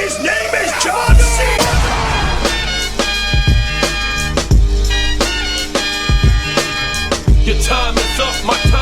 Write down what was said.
His name is John C. Your time is up, my time